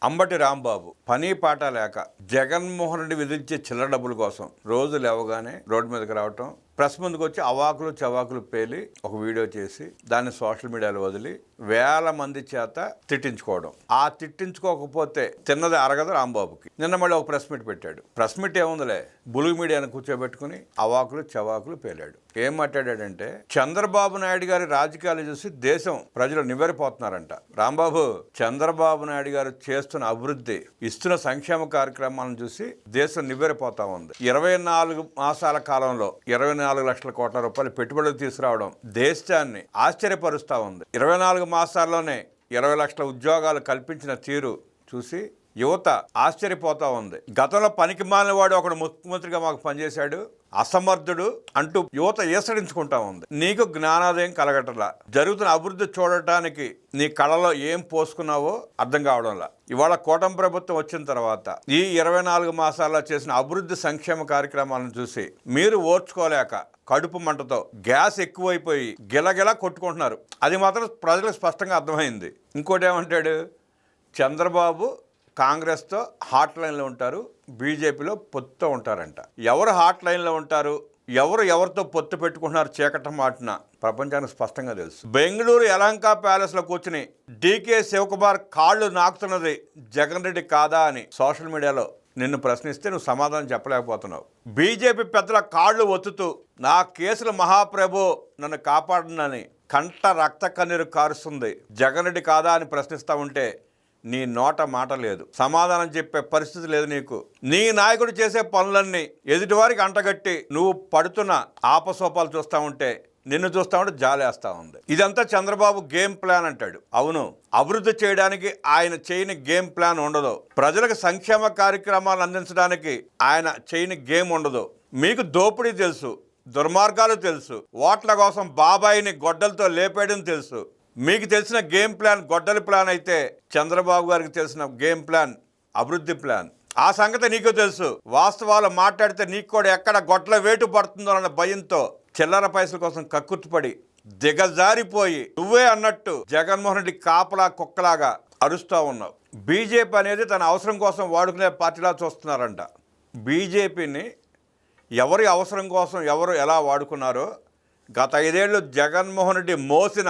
అంబటి రాంబాబు పని పాట లేక జగన్మోహన్ రెడ్డి విధించే చిల్లర డబ్బుల కోసం రోజు లేవగానే రోడ్డు మీదకి రావటం, ప్రెస్ ముందుకు వచ్చి అవాకులు చవాకులు పేలి ఒక వీడియో చేసి దాన్ని సోషల్ మీడియాలో వదిలి వేల మంది చేత తిట్టించుకోవడం. ఆ తిట్టించుకోకపోతే తిన్నది అరగదు రాంబాబుకి. నిన్న మళ్ళీ ఒక ప్రెస్ మీట్ పెట్టాడు. ప్రెస్ మీట్ ఏముందిలే, బులుగు మీడియాను కూర్చోబెట్టుకుని అవాకులు చవాకులు పేలాడు. ఏం మాట్లాడాడంటే, చంద్రబాబు నాయుడు గారి రాజకీయాలు చూసి దేశం ప్రజలు నివ్వెరపోతున్నారంట. రాంబాబు, చంద్రబాబు నాయుడు గారు చేస్తున్న అభివృద్ధి, ఇస్తున్న సంక్షేమ కార్యక్రమాలను చూసి దేశం నివ్వెరపోతా ఉంది. 24 మాసాల కాలంలో 24 లక్షల కోట్ల రూపాయలు పెట్టుబడులు తీసుకురావడం దేశాన్ని ఆశ్చర్యపరుస్తూ ఉంది. 24 మాసాల్లోనే 20 లక్షల ఉద్యోగాలు కల్పించిన తీరు చూసి యువత ఆశ్చర్యపోతా ఉంది. గతంలో పనికి మాలినవాడు ఒకడు ముఖ్యమంత్రిగా మాకు పనిచేశాడు, అసమర్థుడు అంటూ యువత ఈసడించుకుంటా ఉంది. నీకు జ్ఞానోదయం కలగటంలా, జరుగుతున్న అభివృద్ధి చూడటానికి నీ కళలో ఏం పోసుకున్నావో అర్థం కావడంలా. ఇవాళ కూటమి ప్రభుత్వం వచ్చిన తర్వాత ఈ 24 మాసాల్లో చేసిన అభివృద్ధి సంక్షేమ కార్యక్రమాలను చూసి మీరు ఓర్చుకోలేక కడుపు మంటతో గ్యాస్ ఎక్కువైపోయి గిలగిలా కొట్టుకుంటున్నారు. అది మాత్రం ప్రజలకు స్పష్టంగా అర్థమైంది. ఇంకోటి ఏమంటాడు, చంద్రబాబు కాంగ్రెస్తో హాట్ లైన్లో ఉంటారు, బీజేపీలో పొత్తుతో ఉంటారంట. ఎవరు హాట్ లైన్లో ఉంటారు, ఎవరితో పొత్తు పెట్టుకుంటున్నారు చీకట మాటన ప్రపంచానికి స్పష్టంగా తెలుసు. బెంగళూరు యలంక ప్యాలెస్లో కూర్చుని డీకే శివకుమార్ కాళ్ళు నాకుతున్నది జగన్ రెడ్డి కాదా అని సోషల్ మీడియాలో నిన్ను ప్రశ్నిస్తే నువ్వు సమాధానం చెప్పలేకపోతున్నావు. బీజేపీ పెద్దల కాళ్ళు ఒత్తుతూ నా కేసులు మహాప్రభు నన్ను కాపాడనని కంట రక్త కన్నీరు కారుస్తుంది జగన్ రెడ్డి కాదా అని ప్రశ్నిస్తూ ఉంటే నీ నోట మాట లేదు, సమాధానం చెప్పే పరిస్థితి లేదు నీకు. నీ నాయకుడు చేసే పనులన్నీ ఎదుటివారికి అంటగట్టి నువ్వు పడుతున్న ఆపసోపాలు చూస్తూ ఉంటే, నిన్ను చూస్తూ ఉంటే జాలేస్తూ ఉంది. ఇదంతా చంద్రబాబు గేమ్ ప్లాన్ అంటాడు. అవును, అభివృద్ధి చేయడానికి ఆయన చేయని గేమ్ ప్లాన్ ఉండదు. ప్రజలకు సంక్షేమ కార్యక్రమాలు అందించడానికి ఆయన చేయని గేమ్ ఉండదు. మీకు దోపిడీ తెలుసు, దుర్మార్గాలు తెలుసు, ఓట్ల కోసం బాబాయిని గొడ్డలతో లేపేయడం తెలుసు. మీకు తెలిసిన గేమ్ ప్లాన్ గొడ్డలి ప్లాన్ అయితే చంద్రబాబు గారికి తెలిసిన గేమ్ ప్లాన్ అభివృద్ధి ప్లాన్. ఆ సంగతి నీకు తెలుసు. వాస్తవాలు మాట్లాడితే నీకు కూడా ఎక్కడ గొడ్ల వేటు పడుతుందో అన్న భయంతో చిల్లర పైసల కోసం కక్కుర్తిపడి దిగజారిపోయి నువ్వే అన్నట్టు జగన్మోహన్ రెడ్డి కాపలా కుక్కలాగా అరుస్తూ ఉన్నావు. బీజేపీ అనేది తన అవసరం కోసం వాడుకునే పార్టీలా చూస్తున్నారంట. బీజేపీని ఎవరి అవసరం కోసం ఎవరు ఎలా వాడుకున్నారో గత 5 ఏళ్ళు జగన్మోహన్ రెడ్డి మోసిన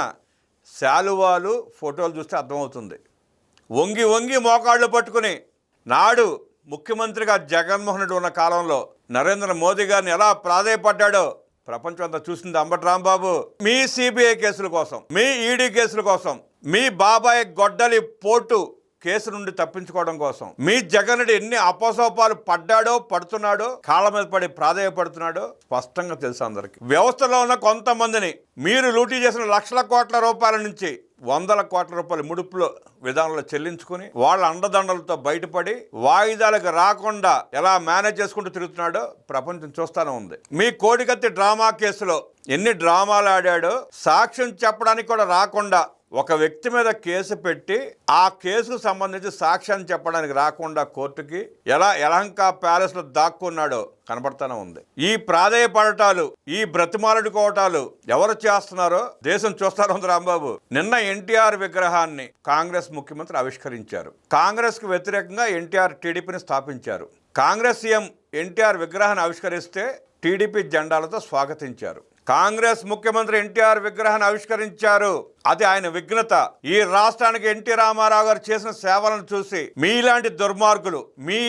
శాలువాలు ఫోటోలు చూస్తే అర్థమవుతుంది. వంగి వంగి మోకాళ్ళు పట్టుకుని నాడు ముఖ్యమంత్రిగా జగన్మోహన్ రెడ్డి ఉన్న కాలంలో నరేంద్ర మోదీ గారిని ఎలా ప్రాధేయపడ్డాడో ప్రపంచం అంతా చూసింది. అంబటి రాంబాబు, మీ సిబిఐ కేసుల కోసం, మీ ఈడీ కేసుల కోసం, మీ బాబాయ్ గొడ్డలి పోటు కేసు నుండి తప్పించుకోవడం కోసం మీ జగన్ రెడ్డి ఎన్ని అపోసోపాలు పడ్డాడో పడుతున్నాడో, కాళ్ళ మీద పడి ప్రాధేయపడుతున్నాడో స్పష్టంగా తెలుసు అందరికీ. వ్యవస్థలో ఉన్న కొంతమందిని మీరు లూటీ చేసిన లక్షల కోట్ల రూపాయల నుంచి 100ల కోట్ల రూపాయలు ముడుపులో విధానంలో చెల్లించుకుని వాళ్ళ అండదండలతో బయటపడి వాయిదాలకు రాకుండా ఎలా మేనేజ్ చేసుకుంటూ తిరుగుతున్నాడో ప్రపంచం చూస్తూనే ఉంది. మీ కోడికత్తి డ్రామా కేసులో ఎన్ని డ్రామాలు ఆడాడో సాక్ష్యం చెప్పడానికి కూడా రాకుండా ఒక వ్యక్తి మీద కేసు పెట్టి ఆ కేసుకు సంబంధించి సాక్ష్యాన్ని చెప్పడానికి రాకుండా కోర్టుకి ఎలా యలంక ప్యాలెస్లో దాక్కున్నాడో కనబడతానే ఉంది. ఈ ప్రాధేయపడటాలు, ఈ బ్రతిమాలుడుకోవటాలు ఎవరు చేస్తున్నారో దేశం చూస్తారో ఉంది. రాంబాబు, నిన్న ఎన్టీఆర్ విగ్రహాన్ని కాంగ్రెస్ ముఖ్యమంత్రి ఆవిష్కరించారు. కాంగ్రెస్కు వ్యతిరేకంగా ఎన్టీఆర్ టీడీపీని స్థాపించారు. కాంగ్రెస్ సీఎం ఎన్టీఆర్ విగ్రహాన్ని ఆవిష్కరిస్తే టీడీపీ జెండాలతో స్వాగతించారు. కాంగ్రెస్ ముఖ్యమంత్రి ఎన్టీఆర్ విగ్రహాన్ని ఆవిష్కరించారు. అది ఆయన విఘ్నత. ఈ రాష్ట్రానికి ఎన్టీ రామారావు గారు చేసిన సేవలను చూసి మీలాంటి దుర్మార్గులు, మీ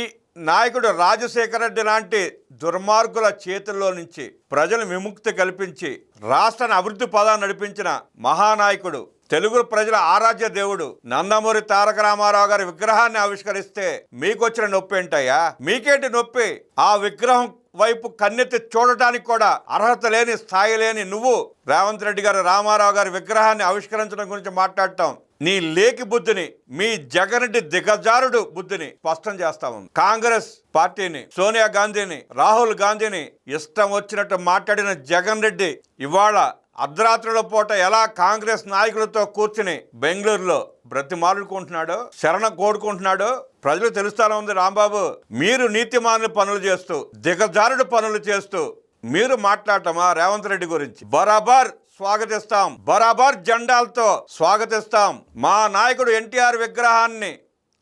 నాయకుడు రాజశేఖర రెడ్డి లాంటి దుర్మార్గుల చేతుల్లో నుంచి ప్రజలు విముక్తి కల్పించి రాష్ట్రాన్ని అభివృద్ధి పదాన్ని నడిపించిన మహానాయకుడు, తెలుగు ప్రజల ఆరాధ్య దేవుడు నందమూరి తారక రామారావు గారి విగ్రహాన్ని ఆవిష్కరిస్తే మీకొచ్చిన నొప్పి ఏంటయ్యా? మీకేంటి నొప్పి? ఆ విగ్రహం వైపు కన్నెత్తి చూడటానికి కూడా అర్హత లేని, స్థాయి లేని నువ్వు రేవంత్ రెడ్డి గారు రామారావు గారి విగ్రహాన్ని ఆవిష్కరించడం గురించి మాట్లాడటం నీ లేకి బుద్ధిని, మీ జగన్ రెడ్డి దిగజారుడు బుద్ధిని స్పష్టం చేస్తా ఉంది. కాంగ్రెస్ పార్టీని, సోనియా గాంధీని, రాహుల్ గాంధీని ఇష్టం వచ్చినట్టు మాట్లాడిన జగన్ రెడ్డి ఇవాళ అర్ధరాత్రుల పూట ఎలా కాంగ్రెస్ నాయకులతో కూర్చుని బెంగళూరులో బ్రతిమాలుకుంటున్నాడో, శరణ కోడుకుంటున్నాడో ప్రజలు తెలుస్తానే ఉంది. రాంబాబు, మీరు నీతిమానుల పనులు చేస్తూ, దిగజారుడు పనులు చేస్తూ మీరు మాట్లాడటమా రేవంత్ రెడ్డి గురించి? బరాబర్ స్వాగతిస్తాం, బరాబర్ జెండాలతో స్వాగతిస్తాం. మా నాయకుడు ఎన్టీఆర్ విగ్రహాన్ని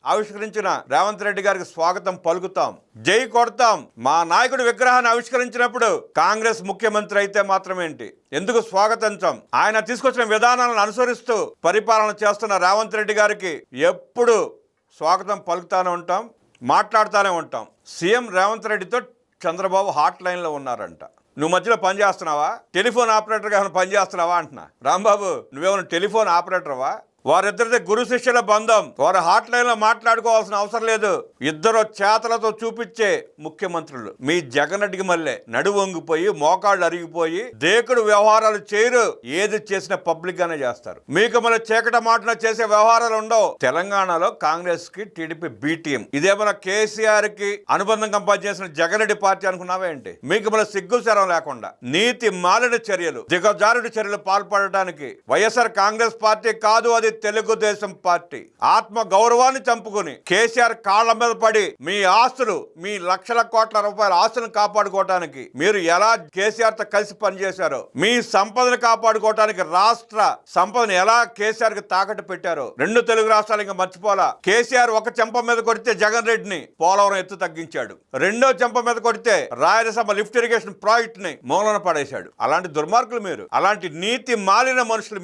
ఆవిష్కరించిన రేవంత్ రెడ్డి గారికి స్వాగతం పలుకుతాం, జై కొడతాం. మా నాయకుడి విగ్రహాన్ని ఆవిష్కరించినప్పుడు కాంగ్రెస్ ముఖ్యమంత్రి అయితే మాత్రమేంటి, ఎందుకు స్వాగతించాం? ఆయన తీసుకొచ్చిన విధానాలను అనుసరిస్తూ పరిపాలన చేస్తున్న రేవంత్ రెడ్డి గారికి ఎప్పుడు స్వాగతం పలుకుతానే ఉంటాం, మాట్లాడుతూనే ఉంటాం. సీఎం రేవంత్ రెడ్డితో చంద్రబాబు హాట్ లైన్లో ఉన్నారంట. నువ్వు మధ్యలో పని చేస్తున్నావా? టెలిఫోన్ ఆపరేటర్గా ఏమైనా పని చేస్తున్నావా అంటున్నా. రాంబాబు, నువ్వేమైనా టెలిఫోన్ ఆపరేటర్వా? వారిద్దరిదే గురు శిష్యుల బంధం. వారు హాట్ లైన్లో మాట్లాడుకోవాల్సిన అవసరం లేదు. ఇద్దరు చేతలతో చూపించే ముఖ్యమంత్రులు. మీ జగన్ రెడ్డికి మళ్ళీ నడు వంగిపోయి మోకాళ్ళు అరిగిపోయి దేకుడు వ్యవహారాలు చేయరు. ఏది చేసినా పబ్లిక్ గానే చేస్తారు. మీకు మళ్ళీ చీకట మాటన చేసే వ్యవహారాలు ఉండవు. తెలంగాణలో కాంగ్రెస్ కి టీడీపీ బీటీఎం. ఇదేమన్నా కేసీఆర్ కి అనుబంధంగా పనిచేసిన జగన్ రెడ్డి పార్టీ అనుకున్నావేంటి? మీకు మళ్ళీ సిగ్గు శరం లేకుండా నీతి మాలిన చర్యలు, దిగజారుడి చర్యలు పాల్పడటానికి వైఎస్ఆర్ కాంగ్రెస్ పార్టీ కాదు, అది తెలుగుదేశం పార్టీ. ఆత్మ గౌరవాన్ని చంపుకుని కేసీఆర్ కాళ్ల మీద పడి మీ ఆస్తులు, మీ లక్షల కోట్ల రూపాయల ఆస్తులను కాపాడుకోవటానికి మీరు ఎలా కేసీఆర్ తో కలిసి పనిచేశారో, మీ సంపదను కాపాడుకోవటానికి రాష్ట్ర సంపదను ఎలా కేసీఆర్ కి తాకట్టు పెట్టారో రెండు తెలుగు రాష్ట్రాలు ఇంకా మర్చిపోలా. కేసీఆర్ ఒక చెంప మీద కొడితే జగన్ రెడ్డిని పోలవరం ఎత్తు తగ్గించాడు. రెండో చెంప మీద కొడితే రాయలసీమ లిఫ్ట్ ఇరిగేషన్ ప్రాజెక్ట్ ని మూలన పడేశాడు. అలాంటి దుర్మార్గులు మీరు, అలాంటి నీతి మాలిన మనుషులు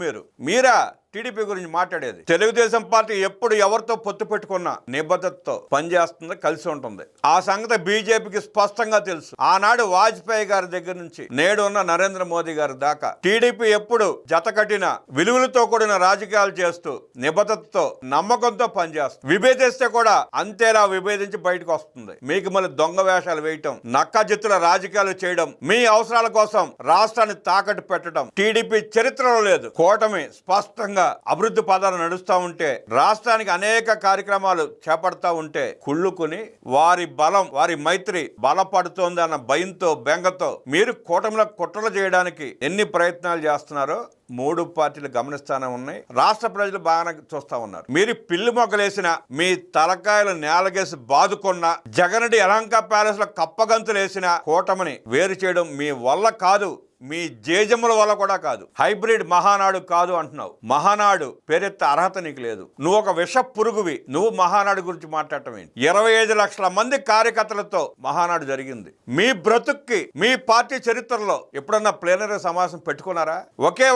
మీరా టీడీపీ గురించి మాట్లాడేది. తెలుగుదేశం పార్టీ ఎప్పుడు ఎవరితో పొత్తు పెట్టుకున్నా నిబద్ధతతో పనిచేస్తుంది, కలిసి ఉంటుంది. ఆ సంగతి బీజేపీకి స్పష్టంగా తెలుసు. ఆనాడు వాజ్పేయి గారి దగ్గర నుంచి నేడు ఉన్న నరేంద్ర మోదీ గారి దాకా టీడీపీ ఎప్పుడు జతకట్టిన విలువలతో కూడిన రాజకీయాలు చేస్తూ నిబద్ధతతో నమ్మకంతో పనిచేస్తుంది. విభేదిస్తే కూడా అంతేలా విభేదించి బయటకు వస్తుంది. మీకు మళ్ళీ దొంగ వేషాలు వేయటం, నక్కజిత్తుల రాజకీయాలు చేయడం, మీ అవసరాల కోసం రాష్ట్రాన్ని తాకట్టు పెట్టడం టీడీపీ చరిత్రలో లేదు. కూటమి స్పష్టంగా అభివృద్ధి పదాలు నడుస్తూ ఉంటే, రాష్ట్రానికి అనేక కార్యక్రమాలు చేపడతా ఉంటే కుళ్ళుకుని వారి బలం, వారి మైత్రి బలపడుతోంది అన్న భయంతో, బెంగతో మీరు కూటమిలో కుట్రలు చేయడానికి ఎన్ని ప్రయత్నాలు చేస్తున్నారో మూడు పార్టీలు గమనిస్తానే ఉన్నాయి. రాష్ట్ర ప్రజలు బాగానే చూస్తా ఉన్నారు. మీరు పిల్లి మొగ్గలేసిన, మీ తలకాయలు నేలగేసి బాదుకున్న, జగన్రెడ్డి యలహంక ప్యాలెస్ లో కప్పగంతులు వేసిన కూటమిని వేరు చేయడం మీ వల్ల కాదు, మీ జేజముల వల్ల కూడా కాదు. హైబ్రిడ్ మహానాడు కాదు అంటున్నావు. మహానాడు పేరెత్తే అర్హత నీకు లేదు. నువ్వు ఒక విష పురుగువి. నువ్వు మహానాడు గురించి మాట్లాడటం ఏంటి? 25 లక్షల మంది కార్యకర్తలతో మహానాడు జరిగింది. మీ బ్రతుక్కి, మీ పార్టీ చరిత్రలో ఎప్పుడన్నా ప్లేనరీ సమావేశం పెట్టుకున్నారా?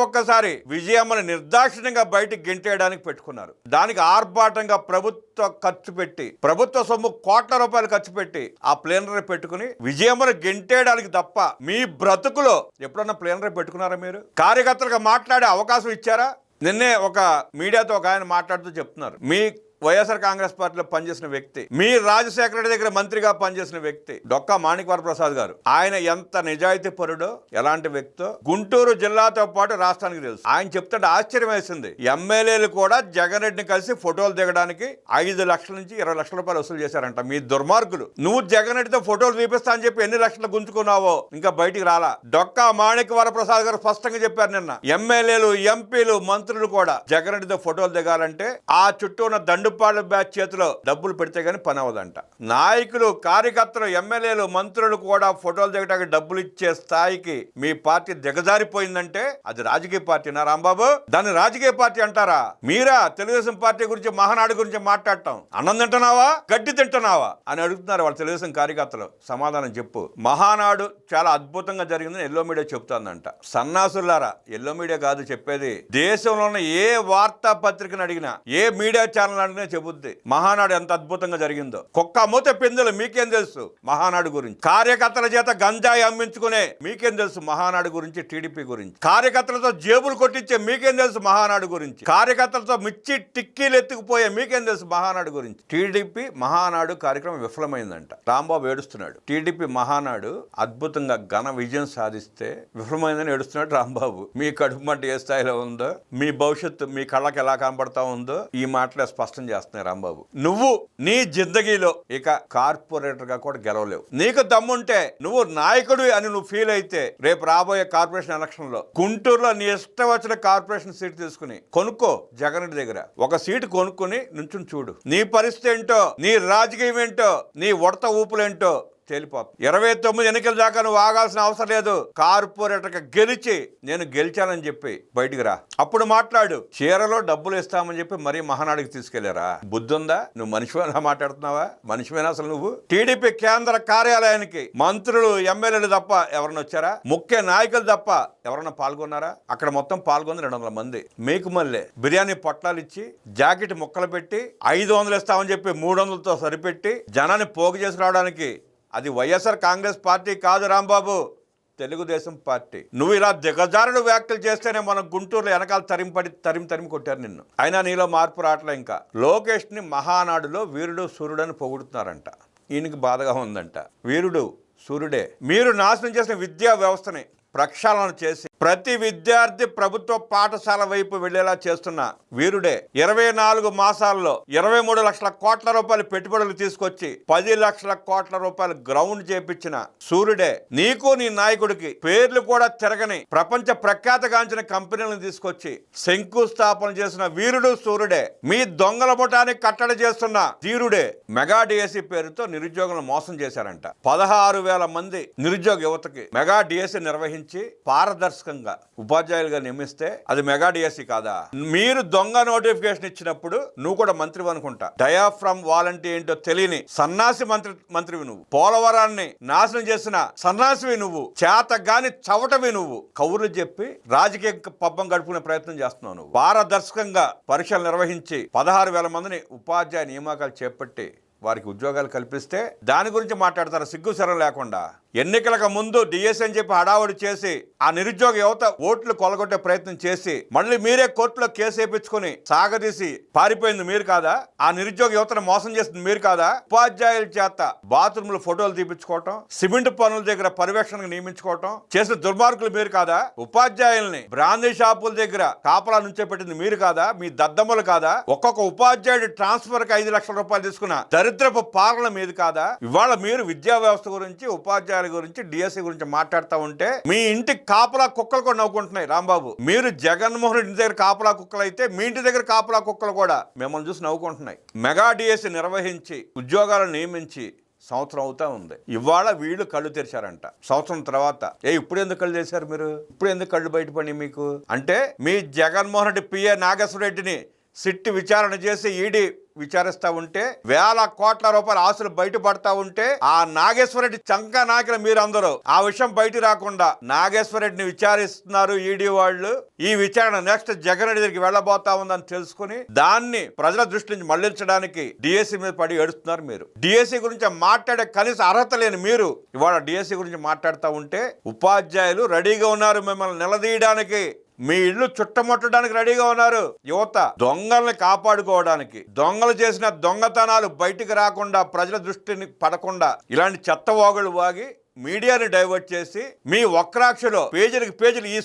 ఒక్కసారి విజయమ్మని నిర్దాక్షిణ్యంగా బయటికి గెంటేయడానికి పెట్టుకున్నారు. దానికి ఆర్భాటంగా ప్రభుత్వ ఖర్చు పెట్టి, ప్రభుత్వ సొమ్ము కోట్ల రూపాయలు ఖర్చు పెట్టి ఆ ప్లేనరీ పెట్టుకుని విజయమ్మని గెంటేయడానికి తప్ప మీ బ్రతుకులో ఎప్పుడన్నా ప్లేనరీ పెట్టుకున్నారా? మీరు కార్యకర్తలుగా మాట్లాడే అవకాశం ఇచ్చారా? నిన్నే ఒక మీడియాతో ఒక ఆయన మాట్లాడుతూ చెప్తున్నారు, మీ వైఎస్ఆర్ కాంగ్రెస్ పార్టీలో పనిచేసిన వ్యక్తి, మీ రాజశేఖర రెడ్డి దగ్గర మంత్రిగా పనిచేసిన వ్యక్తి డొక్కా మాణిక్వర ప్రసాద్ గారు. ఆయన ఎంత నిజాయితీ పరుడో, ఎలాంటి వ్యక్తో గుంటూరు జిల్లాతో పాటు రాష్ట్రానికి తెలుసు. ఆయన చెప్తుంటే ఆశ్చర్యం వేసింది. ఎమ్మెల్యేలు కూడా జగన్ రెడ్డిని కలిసి ఫోటోలు దిగడానికి 5 లక్షల నుంచి 20 లక్షల రూపాయలు వసూలు చేశారంట. మీ దుర్మార్గులు. నువ్వు జగన్ రెడ్డితో ఫోటోలు తీపిస్తా అని చెప్పి ఎన్ని లక్షలు గుంజుకున్నావో ఇంకా బయటికి రాలా. డొక్కా మాణిక్వర ప్రసాద్ గారు స్పష్టంగా చెప్పారు నిన్న, ఎమ్మెల్యేలు, ఎంపీలు, మంత్రులు కూడా జగన్ రెడ్డితో ఫోటోలు దిగాలంటే ఆ చుట్టూ ఉన్న దండుపాళ్ళ బ్యాచ్ చేతిలో డబ్బులు పెడితే గానీ పని అవ్వదంట. నాయకులు, కార్యకర్తలు, ఎమ్మెల్యేలు, మంత్రులు కూడా ఫోటోలు దిగడానికి డబ్బులు ఇచ్చే స్థాయికి మీ పార్టీ దిగజారిపోయిందంటే అది రాజకీయ పార్టీనా రాంబాబు? దాన్ని రాజకీయ పార్టీ అంటారా? మీరా తెలుగుదేశం పార్టీ గురించి, మహానాడు గురించి మాట్లాడటం? అన్నం తింటున్నావా, గడ్డి తింటున్నావా అని అడుగుతున్నారు వాళ్ళు తెలుగుదేశం కార్యకర్తలు. సమాధానం చెప్పు. మహానాడు చాలా అద్భుతంగా జరిగిందని ఎల్లో మీడియా చెప్తుందంట. సన్నాసులారా, ఎల్లో మీడియా కాదు చెప్పేది, దేశంలో ఉన్న ఏ వార్తా పత్రికను అడిగినా, ఏ మీడియా ఛానల్ అడిగినా చెబుద్ది మహానాడు ఎంత అద్భుతంగా జరిగిందో. కుక్క మూత పిందులు మీకేం తెలుసు మహానాడు గురించి? కార్యకర్తల చేత గంజాయి అమ్మించుకునే మీకేం తెలుసు మహానాడు గురించి, టీడీపీ గురించి? కార్యకర్తలతో జేబులు కొట్టించే మీకేం తెలుసు మహానాడు గురించి? కార్యకర్తలతో మిర్చి టిక్కీలు ఎత్తుకుపోయే మీకేం తెలుసు మహానాడు గురించి? టీడీపీ మహానాడు కార్యక్రమం విఫలమైందంట. రాంబాబు ఏడుస్తున్నాడు. టీడీపీ మహానాడు అద్భుతంగా ఘన విజయం సాధిస్తే విఫలమైందని ఏడుస్తున్నాడు రాంబాబు. మీ కడుపు మంట ఏ స్థాయిలో ఉందో, మీ భవిష్యత్తు మీ కళ్ళకి ఎలా కనబడతా ఉందో ఈ మాటలే స్పష్టం చేస్తున్నాయి రాంబాబు. నువ్వు నీ జిందగీలో ఇక కార్పొరేటర్ గా కూడా గెలవలేవు. నీకు దమ్ముంటే, నువ్వు నాయకుడు అని నువ్వు ఫీల్ అయితే, రేపు రాబోయే కార్పొరేషన్ ఎలక్షన్ లో గుంటూరులో నీ ఇష్టం వచ్చిన కార్పొరేషన్ సీట్ తీసుకుని కొనుక్కో. జగన్ రెడ్డి దగ్గర ఒక సీటు కొనుక్కుని నుంచుని చూడు. నీ పరిస్థితి ఏంటో, నీ రాజకీయం ఏంటో, నీ ఉడత ఊపులేంటో తేలిపోతుంది. 29 ఎన్నికల దాకా నువ్వు ఆగాల్సిన అవసరం లేదు. కార్పొరేటర్గా గెలిచి నేను గెలిచానని చెప్పి బయటికి రా, అప్పుడు మాట్లాడు. చీరలో డబ్బులు ఇస్తామని చెప్పి మరీ మహానాడికి తీసుకెళ్లారా? బుద్ధి ఉందా? నువ్వు మనిషివేనా మాట్లాడుతున్నావా? మనిషివేనా అసలు నువ్వు? టీడీపీ కేంద్ర కార్యాలయానికి మంత్రులు ఎమ్మెల్యేలు తప్ప ఎవరన్నా వచ్చారా? ముఖ్య నాయకులు తప్ప ఎవరన్నా పాల్గొన్నారా? అక్కడ మొత్తం పాల్గొంది 200 మంది. మీకు మళ్ళీ బిర్యానీ పొట్లాలు ఇచ్చి జాకెట్ ముక్కలు పెట్టి 500 ఇస్తామని చెప్పి 300తో సరిపెట్టి జనాన్ని పోగు చేసి రావడానికి అది వైఎస్ఆర్ కాంగ్రెస్ పార్టీ కాదు రాంబాబు, తెలుగుదేశం పార్టీ. నువ్వు ఇలా దిగజారుడు వ్యాఖ్యలు చేస్తేనే మనం గుంటూరులో వెనకాల తరిమి కొట్టారు నిన్ను. అయినా నీలో మార్పు రావట్లే. ఇంకా లోకేష్ని మహానాడులో వీరుడు సూర్యుడని పొగుడుతున్నారంట. ఈయనకి బాధగా ఉందంట. వీరుడు సూర్యుడే. మీరు నాశనం చేసిన విద్యా వ్యవస్థని ప్రక్షాళన చేసి ప్రతి విద్యార్థి ప్రభుత్వ పాఠశాల వైపు వెళ్లేలా చేస్తున్న వీరుడే. 24 మాసాల్లో 23 లక్షల కోట్ల రూపాయలు పెట్టుబడులు తీసుకొచ్చి 10 లక్షల కోట్ల రూపాయలు గ్రౌండ్ చేపించిన సూర్యుడే. నీకు నీ నాయకుడికి పేర్లు కూడా తిరగని ప్రపంచ ప్రఖ్యాతగాంచిన కంపెనీలను తీసుకొచ్చి శంకుస్థాపన చేసిన వీరుడు సూర్యుడే. మీ దొంగల ముఠాన్ని కట్టడి చేస్తున్న ధీరుడే. మెగా డిఎస్సి పేరుతో నిరుద్యోగులను మోసం చేశారంట. 16,000 మంది నిరుద్యోగ యువతకి మెగా డిఎస్సి నిర్వహించి పారదర్శకంగా ఉపాధ్యాయులుగా నియమిస్తే అది మెగా డిఎస్సి కాదా? మీరు దొంగ నోటిఫికేషన్ ఇచ్చినప్పుడు నువ్వు కూడా మంత్రివి అనుకుంటా. డయాఫ్రమ్ వాలంటీ ఏంటో తెలియని సన్నాసి మంత్రివి నువ్వు. పోలవరాన్ని నాశనం చేసిన సన్నాసివి నువ్వు. చేతగాని చవటవి నువ్వు. కౌరులు చెప్పి రాజకీయ పబ్బం గడుపుకునే ప్రయత్నం చేస్తున్నావు నువ్వు. పారదర్శకంగా పరీక్షలు నిర్వహించి 16,000 మందిని ఉపాధ్యాయ నియామకాలు చేపట్టి వారికి ఉద్యోగాలు కల్పిస్తే దాని గురించి మాట్లాడతారు సిగ్గు శరం లేకుండా. ఎన్నికలకు ముందు డిఎస్సి అని చెప్పి హడావుడి చేసి ఆ నిరుద్యోగ యువత ఓట్లు కొలగొట్టే ప్రయత్నం చేసి మళ్ళీ మీరే కోర్టులో కేసు వేయించుకుని సాగదీసి పారిపోయింది మీరు కాదా? ఆ నిరుద్యోగ యువతను మోసం చేసింది మీరు కాదా? ఉపాధ్యాయుల చేత బాత్రూంలో ఫోటోలు తీపించుకోవటం, సిమెంట్ పనుల దగ్గర పర్యవేక్షణకు నియమించుకోవటం చేసిన దుర్మార్గులు మీరు కాదా? ఉపాధ్యాయుల్ని బ్రాందీ షాపుల దగ్గర కాపలా నుంచే పెట్టింది మీరు కాదా? మీ దద్దమ్మలు కాదా? ఒక్కొక్క ఉపాధ్యాయుడి ట్రాన్స్ఫర్ కి 5 లక్షల రూపాయలు తీసుకున్న దరిద్రపు పాలన మీది కాదా? ఇవాళ మీరు విద్యా వ్యవస్థ గురించి ఉపాధ్యాయుల గురించి డిఎస్సి గురించి మాట్లాడుతూ ఉంటే మీ ఇంటి కాపలా కుక్కలు కూడా నవ్వుకుంటున్నాయి రాంబాబు. మీరు జగన్మోహన్ రెడ్డి దగ్గర కాపలా కుక్కలు అయితే మీ ఇంటి దగ్గర కాపలా కుక్కలు కూడా మిమ్మల్ని చూసి నవ్వుకుంటున్నాయి. మెగా డిఎస్సి నిర్వహించి ఉద్యోగాలను నియమించి సంవత్సరం అవుతా ఉంది. ఇవాళ వీళ్ళు కళ్ళు తెరిచారంట. సంవత్సరం తర్వాత ఇప్పుడు ఎందుకు కళ్ళు తెరిచారు మీరు? ఇప్పుడు ఎందుకు కళ్ళు బయటపడి మీకు? అంటే మీ జగన్మోహన్ రెడ్డి పిఏ నాగేశ్వర రెడ్డిని సిట్ విచారణ చేసి ఈడీ విచారిస్తా ఉంటే 1,000 కోట్ల రూపాయల ఆస్తులు బయటపడతా ఉంటే ఆ నాగేశ్వరరెడ్డి చంకా నాయకులు మీరందరూ ఆ విషయం బయట రాకుండా నాగేశ్వరరెడ్డిని విచారిస్తున్నారు ఈడీ వాళ్ళు. ఈ విచారణ నెక్స్ట్ జగన్ రెడ్డి దగ్గరికి వెళ్ళబోతా ఉందని తెలుసుకుని దాన్ని ప్రజల దృష్టి నుంచి మళ్లించడానికి డిఎస్సి మీద పడి ఏడుస్తున్నారు మీరు. డిఎస్సి గురించి మాట్లాడే కనీస అర్హత లేని మీరు ఇవాళ డిఎస్సి గురించి మాట్లాడుతూ ఉంటే ఉపాధ్యాయులు రెడీగా ఉన్నారు మిమ్మల్ని నిలదీయడానికి. మీ ఇల్లు చుట్టముట్టడానికి రెడీగా ఉన్నారు యువత. దొంగల్ని కాపాడుకోవడానికి, దొంగలు చేసిన దొంగతనాలు బయటికి రాకుండా ప్రజల దృష్టిని పడకుండా ఇలాంటి చెత్త వాగులు వాగి మీడియాని డైవర్ట్ చేసి మీ వక్రాక్షలో పేజీలకి పేజీలు ఈ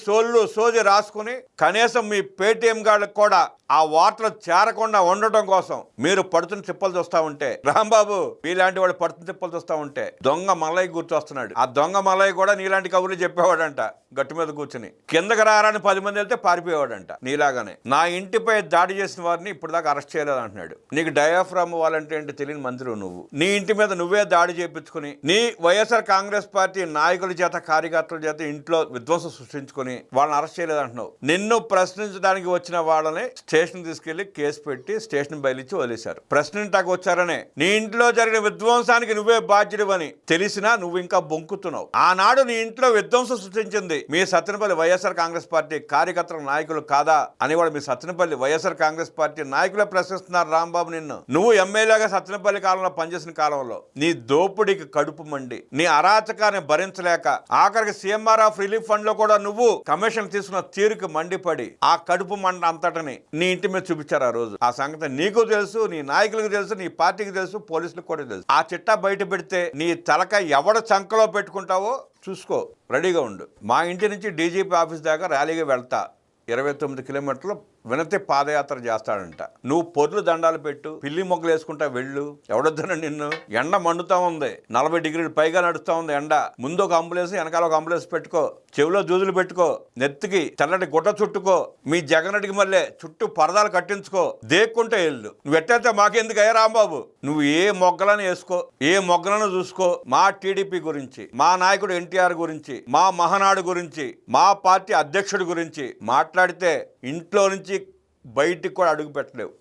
సోది రాసుకుని కనీసం మీ పేటీఎం గాళ్ళకి కూడా ఆ వార్తలు చేరకుండా ఉండటం కోసం మీరు పడుతున్న తిప్పలు చూస్తా ఉంటే రాంబాబు మీలాంటి వాడు పడుతున్న తిప్పలు చూస్తా ఉంటే దొంగ మల్లయ్య గుర్తొస్తున్నాడు. ఆ దొంగ మల్లయ్య కూడా నీలాంటి కబుర్లు చెప్పేవాడంట. గట్టు మీద కూర్చుని కిందకి రారని 10 మంది వెళ్తే పారిపోయేవాడంట నీలాగానే. నా ఇంటిపై దాడి చేసిన వారిని ఇప్పుడు దాకా అరెస్ట్ చేయలేదు అంటున్నాడు. నీకు డయాఫ్రామ్ వాలంటీ అంటే తెలియని మంత్రి నువ్వు. నీ ఇంటి మీద నువ్వే దాడి చేయించుకుని నీ వైఎస్ఆర్ కాంగ్రెస్ పార్టీ నాయకుల చేత కార్యకర్తల చేత ఇంట్లో విధ్వంసం సృష్టించుకుని వాళ్ళని అరెస్ట్ చేయలేదంటున్నావు. నిన్ను ప్రశ్నించడానికి వచ్చిన వాళ్ళని స్టేషన్ తీసుకెళ్లి కేసు పెట్టి స్టేషన్ బయలుచ్చి వదిలేశారు. ప్రశ్నించడానికి వచ్చారనే నీ ఇంట్లో జరిగిన విధ్వంసానికి నువ్వే బాధ్యుడివని తెలిసినా నువ్వు ఇంకా బొంకుతున్నావు. ఆనాడు నీ ఇంట్లో విధ్వంసం సృష్టించింది మీ సత్తెనపల్లి వైఎస్ఆర్ కాంగ్రెస్ పార్టీ కార్యకర్తల నాయకులు కాదా అని కూడా మీ సత్తెనపల్లి వైఎస్ఆర్ కాంగ్రెస్ పార్టీ నాయకులే ప్రశ్నిస్తున్నారు రాంబాబు నిన్ను. నువ్వు ఎమ్మెల్యేగా సత్తెనపల్లి కాలంలో పనిచేసిన కాలంలో నీ దోపిడీకి కడుపు మండి నీ అరాచకాన్ని భరించలేక ఆఖరికి CMRF రిలీఫ్ ఫండ్ లో కూడా నువ్వు కమిషన్ తీసుకున్న తీరుకి మండిపడి ఆ కడుపు మండ అంతటని నీ ఇంటి మీద చూపించారు ఆ రోజు. ఆ సంగతి నీకు తెలుసు, నీ నాయకులకు తెలుసు, నీ పార్టీకి తెలుసు, పోలీసులకు కూడా తెలుసు. ఆ చిట్టా బయట పెడితే నీ తలక ఎవడ చంకలో పెట్టుకుంటావో చూసుకో, రెడీగా ఉండు. మా ఇంటి నుంచి డీజీపీ ఆఫీస్ దాకా ర్యాలీగా వెళ్తా. 29 కిలోమీటర్లు వినతి పాదయాత్ర చేస్తాడంట. నువ్వు పొర్లు దండాలు పెట్టు, పిల్లి మొగ్గలు వేసుకుంటా వెళ్ళు, ఎవడొద్దన నిన్ను. ఎండ మండుతా ఉంది, 40 డిగ్రీలు పైగా నడుస్తా ఉంది ఎండ. ముందు ఒక అంబులెన్స్, వెనకాల ఒక అంబులెన్స్ పెట్టుకో, చెవిలో దూదులు పెట్టుకో, నెత్తికి తెల్లటి గుడ్డ చుట్టుకో, మీ జగనడికి మళ్ళీ చుట్టూ పరదాలు కట్టించుకో, దేక్కుంటే వెళ్ళు. నువ్వు ఎట్టయితే మాకెందుకు అయ్యా రాంబాబు, నువ్వు ఏ మొగ్గలను వేసుకో, ఏ మొగ్గలను చూసుకో. మా టీడీపీ గురించి, మా నాయకుడు ఎన్టీఆర్ గురించి, మా మహానాడు గురించి, మా పార్టీ అధ్యక్షుడి గురించి మాట్లాడితే ఇంట్లో నుంచి బయటికి కూడా అడుగు పెట్టలేవు.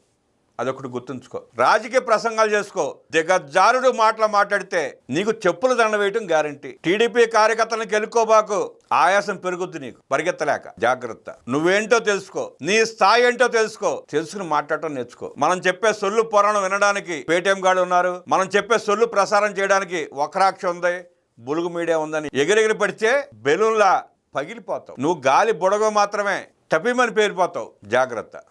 అదొకటి గుర్తుంచుకో. రాజకీయ ప్రసంగాలు చేసుకో, దిగజారుడు మాట్లాడితే నీకు చెప్పులు దండ వేయటం గ్యారంటీ. టీడీపీ కార్యకర్తలను గెలుకోబాకు, ఆయాసం పెరుగుద్ది నీకు పరిగెత్తలేక. జాగ్రత్త. నువ్వేంటో తెలుసుకో, నీ స్థాయి ఏంటో తెలుసుకుని మాట్లాడటం నేర్చుకో. మనం చెప్పే సొల్లు పురాణం వినడానికి పేటీఎం గాడు ఉన్నారు, మనం చెప్పే సొల్లు ప్రసారం చేయడానికి వక్రాక్ష ఉంది, బులుగు మీడియా ఉందని ఎగిరెగిరి పడితే బెలూన్లా పగిలిపోతావు. నువ్వు గాలి బుడగ మాత్రమే, టపిమని పేరిపోతావు. జాగ్రత్త.